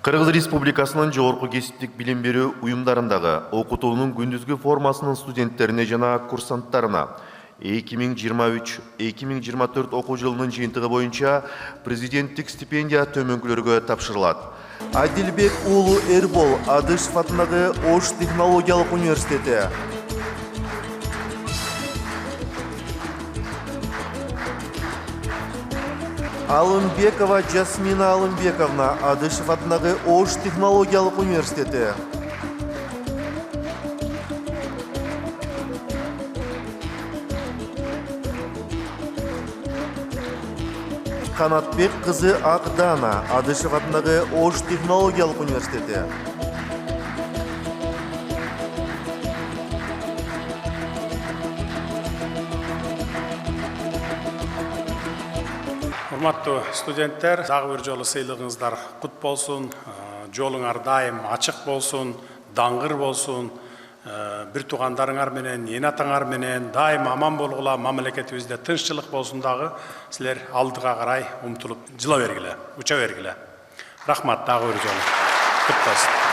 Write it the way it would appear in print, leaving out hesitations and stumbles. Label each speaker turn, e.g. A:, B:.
A: Кыргыз Республикасынын жогорку кесиптик билим берүү уюмдарындагы окутуунун күндүзгү формасынын студенттерине жана курсанттарына 2023-2024 окуу жылынын жыйынтыгы боюнча президенттик стипендия төмөнкүлөргө тапшырылат. Адилбек уулу Эрбол Адышев атындагы Ош технологиялык университети, Алымбекова Жасмина Алымбековна Адышев атындагы Ош технологиялык университети, Канатбек кызы Акдана Адышев атындагы Ош технологиялык университети,
B: Урматтуу студенттер, дагы бир жолу сыйлыгыңыздар кут болсун, жолуңар дайым ачык болсун, даңгыр болсун, бир туугандарыңар менен, эне атаңар менен дайым аман болгула, мамлекетибизде тынччылык болсун дагы, силер алдыга карай умтулуп жыла бергиле, уча бергиле. Рахмат, дагы бир жолу. Кут болсун.